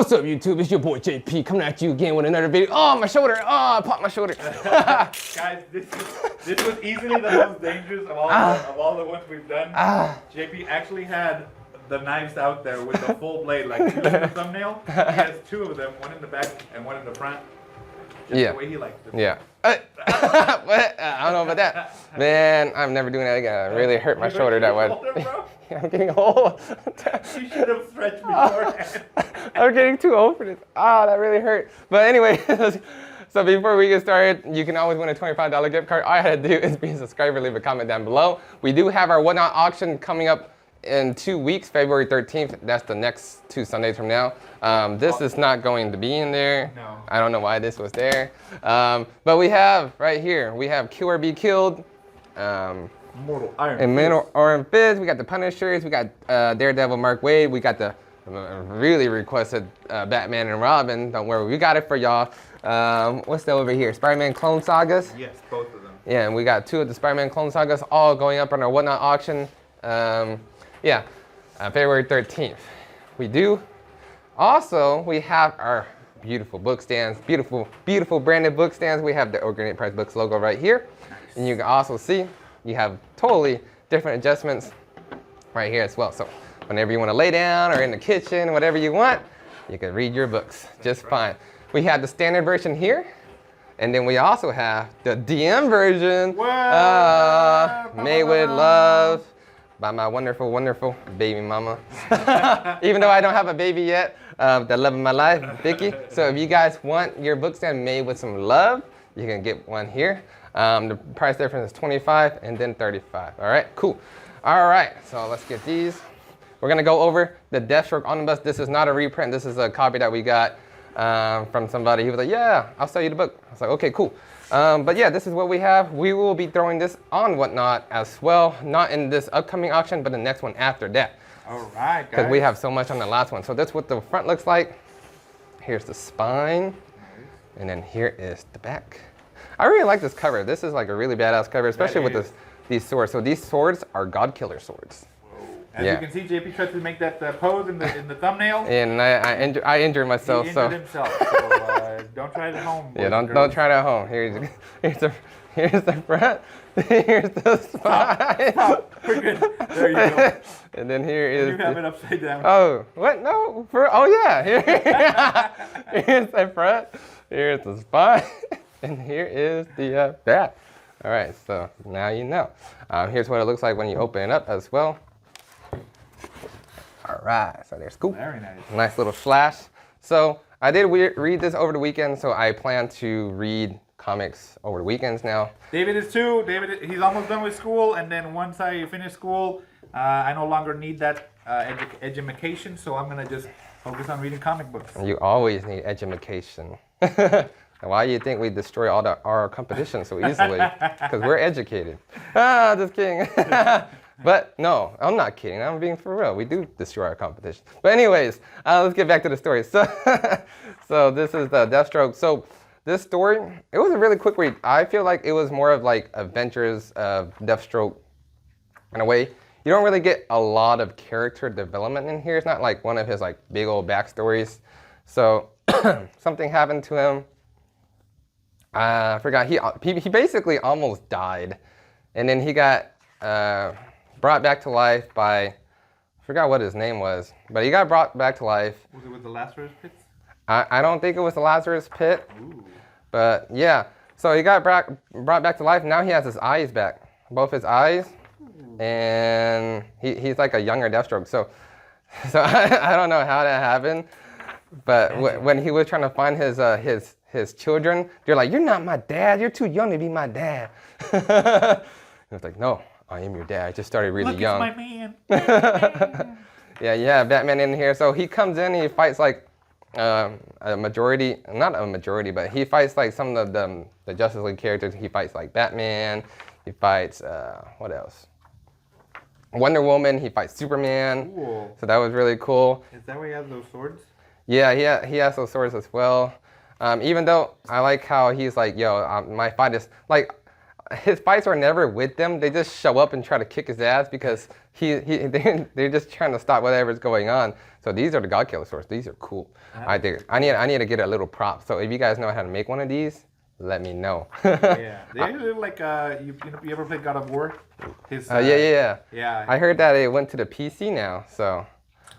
What's up, YouTube? It's your boy JP coming at you again with another video. Oh, my shoulder! Oh, I popped my shoulder. Guys, this was easily the most dangerous of all the ones we've done. JP actually had the knives out there with the full blade, like you in the thumbnail. He has two of them, one in the back and one in the front. Just the way he likes it. Yeah. What? I don't know about that. Man, I'm never doing that again. I really hurt my shoulder that way. I'm getting old. You should have stretched beforehand. I'm getting too old for this. Ah, that really hurt. But anyway, so before we get started, you can always win a $25 gift card. All you had to do is be a subscriber, leave a comment down below. We do have our Whatnot auction coming up in 2 weeks, February 13th. That's the next 2 Sundays from now. This is not going to be in there. No. I don't know why this was there. But we have right here, we have Kill or Be Killed. Mortal Iron And Mortal Iron Fist. We got the Punishers. We got Daredevil Mark Waid. We got the really requested Batman and Robin. Don't worry, we got it for y'all. What's that over here? Spider-Man Clone Sagas? Yes, both of them. Yeah, and we got 2 of the Spider-Man Clone Sagas all going up on our Whatnot auction. February 13th. We do. Also, we have our beautiful book stands. Beautiful, beautiful branded book stands. We have the Organic Price Books logo right here. Nice. And you can also see you have totally different adjustments right here as well. So whenever you want to lay down or in the kitchen, whatever you want, you can read your books just fine. We have the standard version here. And then we also have the DM version. Made with love by my wonderful, wonderful baby mama. Even though I don't have a baby yet, the love of my life, Vicky. So if you guys want your book stand made with some love, you can get one here. The price difference is $25 and then $35. All right, cool. All right, so let's get these. We're gonna go over the Deathstroke Omnibus. This is not a reprint. This is a copy that we got from somebody. He was like, yeah, I'll sell you the book. I was like, okay, cool. But yeah, this is what we have. We will be throwing this on Whatnot as well. Not in this upcoming auction, but the next one after that. All right, guys. Because we have so much on the last one. So that's what the front looks like. Here's the spine. And then here is the back. I really like this cover. This is like a really badass cover, especially with these swords. So these swords are God Killer swords. As you can see, JP tried to make that pose in the thumbnail. And I injured myself. He injured himself, so don't try it at home. Yeah, don't try it at home. Here's the front. Here's the spine. Stop. We're good. There you go. And then here is. You have it upside down. Oh, what? No. Oh yeah. Here's the front. Here's the spine. And here is the back. All right. So now you know. Here's what it looks like when you open it up as well. All right, so there's cool. Very nice. Nice little flash. So I did read this over the weekend, so I plan to read comics over the weekends now. David is too. David, he's almost done with school, and then once I finish school, I no longer need that education, so I'm gonna just focus on reading comic books. You always need education. Why do you think we destroy all our competition so easily? Because we're educated. Just kidding. But no, I'm not kidding. I'm being for real. We do destroy our competition. But anyways, let's get back to the story. So, so this is the Deathstroke. So this story, it was a really quick read. I feel like it was more of like adventures of Deathstroke in a way. You don't really get a lot of character development in here. It's not like one of his like big old backstories. So something happened to him. I forgot. He basically almost died, and then he got brought back to life by, I forgot what his name was, but he got brought back to life. Was it with the Lazarus Pit? I don't think it was the Lazarus Pit. Ooh. But yeah, so he got brought back to life. Now he has his eyes back, both his eyes, and he's like a younger Deathstroke. So I don't know how that happened, but when he was trying to find his children, they're like, "You're not my dad. You're too young to be my dad." He was like, "No, I am your dad. I just started really young." Look, it's my man. Yeah, Batman in here. So he comes in, he fights like a majority, not a majority, but he fights like some of the Justice League characters. He fights like Batman. He fights, what else? Wonder Woman. He fights Superman. Cool. So that was really cool. Is that where he has those swords? Yeah, he has those swords as well. Even though I like how he's like, yo, my fight is like, his fights are never with them. They just show up and try to kick his ass because they're just trying to stop whatever's going on. So these are the God Killer swords. These are cool. I dig it. I need to get a little prop. So if you guys know how to make one of these, let me know. Yeah, they look like you ever played God of War? Yeah. I heard that it went to the PC now, so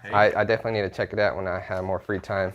Hey. I definitely need to check it out when I have more free time.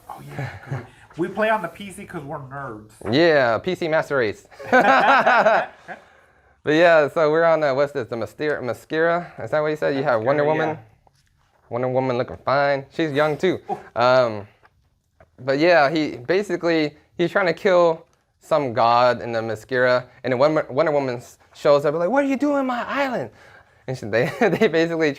Oh yeah, 'cause we play on the PC because we're nerds. Yeah, PC Master Race. But yeah, so we're on what's this? The Mascara? Is that what you said? You have Wonder Woman. Yeah. Wonder Woman looking fine. She's young too. But yeah, he's trying to kill some god in the Mascara, and then Wonder Woman shows up like, "What are you doing on my island?" And they basically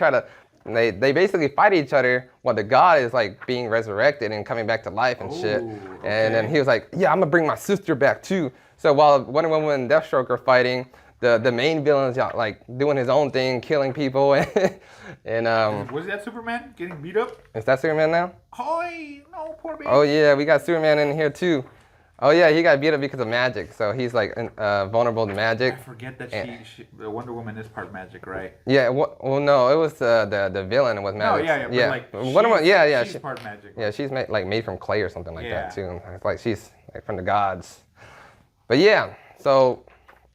they basically fight each other while the god is like being resurrected and coming back to life and shit. Okay. And then he was like, "Yeah, I'm gonna bring my sister back too." So while Wonder Woman and Deathstroke are fighting, the main villain's like doing his own thing, killing people. And was that Superman getting beat up? is that Superman now? Oh no, poor baby. Oh yeah, we got Superman in here too. Oh yeah, he got beat up because of magic, so he's like vulnerable to magic. I forget that Wonder Woman is part magic, right? Yeah, well no, it was the villain was magic. No, yeah. But like, Wonder Woman, she's part magic. Yeah, she's made from clay or something like that too. It's like she's like from the gods. But yeah, so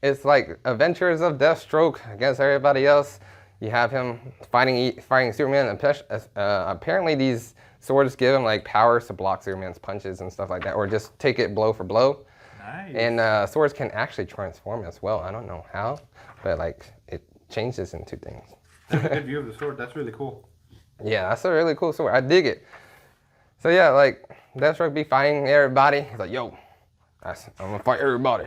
it's like Adventures of Deathstroke against everybody else. You have him fighting Superman, and apparently these swords give him like powers to block Superman's punches and stuff like that, or just take it blow for blow. Nice. And swords can actually transform as well. I don't know how, but like it changes into things. That's a good view of the sword. That's really cool. Yeah, that's a really cool sword. I dig it. So yeah, like Deathstroke be fighting everybody. He's like, yo, I'm gonna fight everybody.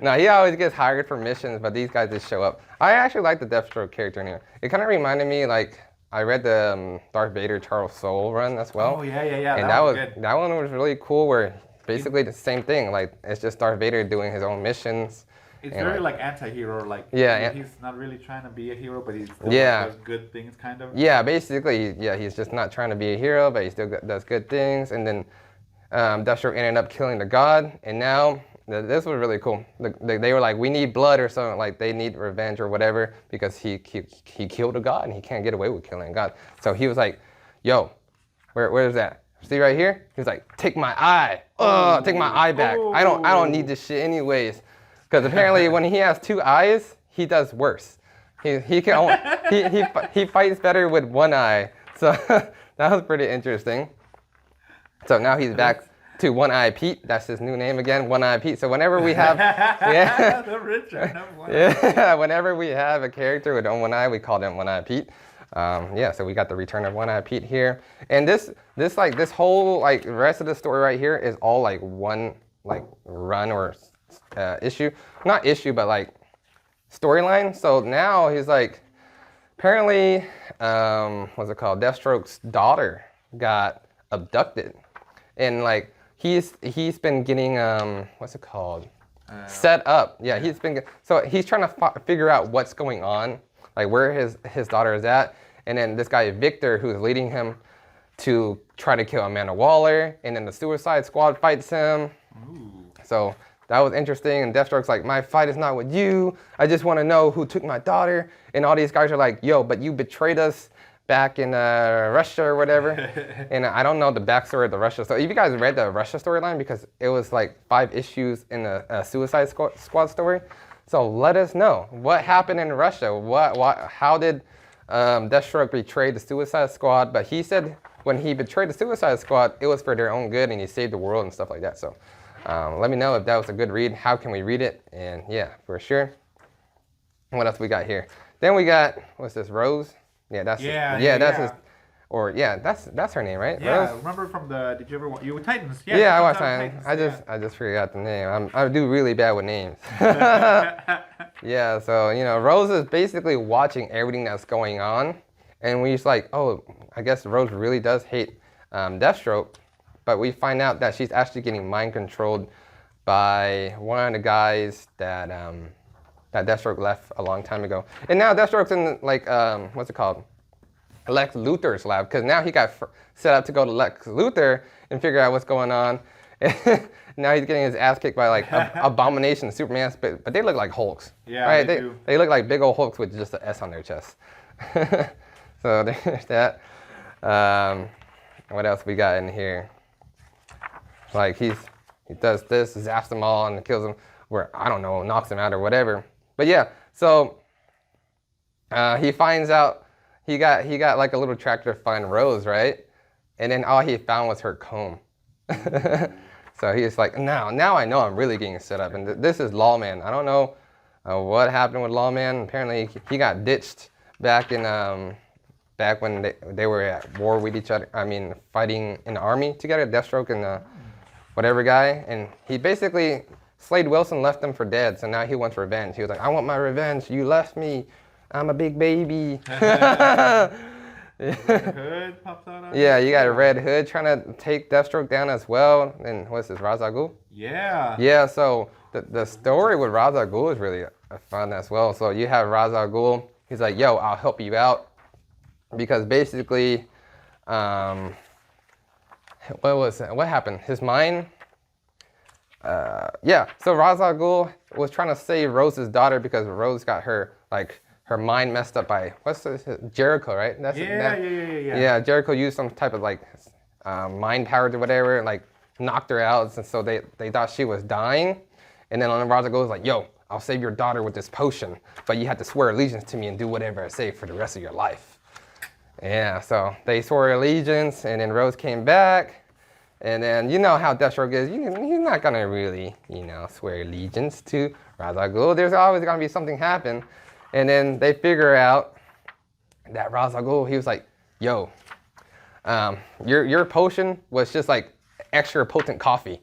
Now he always gets hired for missions, but these guys just show up. I actually like the Deathstroke character in here. It kind of reminded me, like, I read the Darth Vader Charles Soule run as well. Oh yeah. And that one was really cool, where basically the same thing. Like it's just Darth Vader doing his own missions. It's very like anti-hero, like he's not really trying to be a hero, but he still does good things, kind of. Yeah, basically, he's just not trying to be a hero, but he still does good things. And then Deathstroke ended up killing the god, and now this was really cool. They were like, we need blood or something, like they need revenge or whatever, because he killed a god and he can't get away with killing a god. So he was like, yo, where is that? See right here? He was like, take my eye. Take my eye back. I don't need this shit anyways. Because apparently when he has two eyes, he does worse. He fights better with one eye. So that was pretty interesting. So now he's back to One Eye Pete. That's his new name again, One Eye Pete. So whenever we have, whenever we have a character with one eye, we call them One Eye Pete. So we got the return of One Eye Pete here, and this whole like rest of the story right here is all like one like run or issue, not issue, but like storyline. So now he's like, apparently, what's it called? Deathstroke's daughter got abducted. And like he's been getting what's it called? Set up. Yeah, he's trying to figure out what's going on, like where his daughter is at. And then this guy Victor, who's leading him to try to kill Amanda Waller, and then the Suicide Squad fights him. Ooh. So that was interesting. And Deathstroke's like, my fight is not with you. I just want to know who took my daughter. And all these guys are like, yo, but you betrayed us back in Russia or whatever. And I don't know the backstory of the Russia story. If you guys read the Russia storyline, because it was like 5 issues in the Suicide Squad story. So let us know what happened in Russia. How did Deathstroke betray the Suicide Squad? But he said when he betrayed the Suicide Squad, it was for their own good and he saved the world and stuff like that. So let me know if that was a good read. How can we read it? And yeah, for sure. What else we got here? Then we got, what's this, Rose? Yeah, that's her name, right? Yeah, Rose? remember from you were Titans? Yeah, I watched Titans. I just forgot the name. I do really bad with names. Yeah, so Rose is basically watching everything that's going on, and we're just like, oh, I guess Rose really does hate Deathstroke, but we find out that she's actually getting mind controlled by one of the guys that Deathstroke left a long time ago. And now Deathstroke's in like, what's it called? Lex Luthor's lab, because now he got set up to go to Lex Luthor and figure out what's going on. Now he's getting his ass kicked by like Abomination and Superman, but they look like Hulks. Yeah, right? they do. They look like big old Hulks with just an S on their chest. So there's that. What else we got in here? Like he does this, zaps them all and kills them, or I don't know, knocks them out or whatever. But yeah, so he finds out he got like a little tractor to find Rose, right? And then all he found was her comb. So he's like, now I know I'm really getting set up. And this is Lawman. I don't know what happened with Lawman. Apparently he got ditched back in back when they were at war with each other. I mean, fighting in the army together, Deathstroke and whatever guy. And he basically, Slade Wilson left him for dead. So now he wants revenge. He was like, I want my revenge. You left me. I'm a big baby. Red Hood pops out. Yeah, you got a Red Hood trying to take Deathstroke down as well. And what's this, Ra's al Ghul? Yeah. Yeah, so the story with Ra's al Ghul is really fun as well. So you have Ra's al Ghul. He's like, yo, I'll help you out. Because basically, what happened? His mind, yeah. So Ra's al Ghul was trying to save Rose's daughter because Rose got her mind messed up by Jericho, right? Yeah. Yeah, Jericho used some type of like mind powers or whatever, and like knocked her out, and so they thought she was dying. And then Ra's al Ghul was like, yo, I'll save your daughter with this potion, but you have to swear allegiance to me and do whatever I say for the rest of your life. Yeah, so they swore allegiance, and then Rose came back, and then you know how Deathstroke is. He's not gonna really, swear allegiance to Ra's al Ghul. There's always gonna be something happen, and then they figure out that Ra's al Ghul, he was like, yo, your potion was just like extra potent coffee.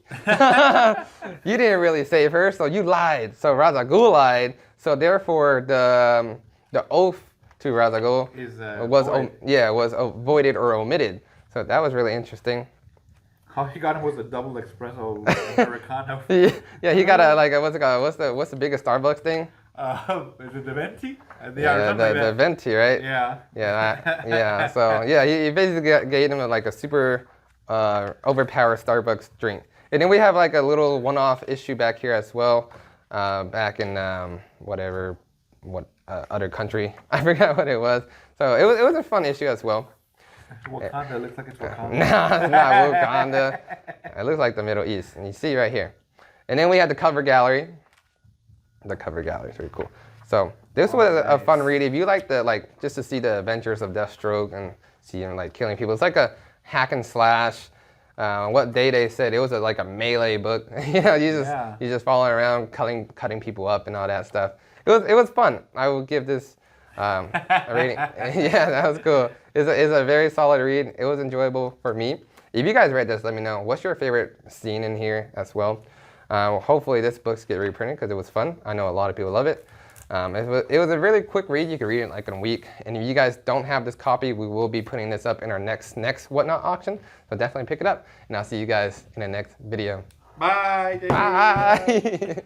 You didn't really save her, so you lied. So Ra's al Ghul lied. So therefore, the oath to Ra's al Ghul was avoided or omitted. So that was really interesting. How he got him was a double espresso Americano. Yeah, he got a what's it called? What's the biggest Starbucks thing? Is it the Venti? The Venti, right? Yeah. Yeah. So yeah, he basically gave him a super overpowered Starbucks drink. And then we have like a little one-off issue back here as well, back in other country. I forgot what it was. So it was a fun issue as well. Wakanda looks like it's Wakanda. No, it's not Wakanda. It looks like the Middle East. And you see right here. And then we had the cover gallery. The cover gallery is really cool. So this was a fun read. If you like just to see the adventures of Deathstroke and see him like killing people. It's like a hack and slash. What they said it was like a melee book. You just following around, cutting people up and all that stuff. It was fun. I will give this a rating. Yeah, that was cool. It's a very solid read. It was enjoyable for me. If you guys read this, let me know. What's your favorite scene in here as well? Hopefully this book's get reprinted because it was fun. I know a lot of people love it. It was a really quick read. You could read it like in a week. And if you guys don't have this copy, we will be putting this up in our next Whatnot auction. So definitely pick it up. And I'll see you guys in the next video. Bye. Bye.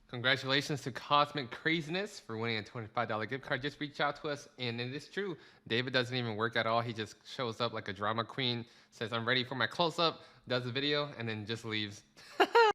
Congratulations to Cosmic Craziness for winning a $25 gift card. Just reach out to us, and it is true. David doesn't even work at all. He just shows up like a drama queen, says, I'm ready for my close-up, does a video, and then just leaves.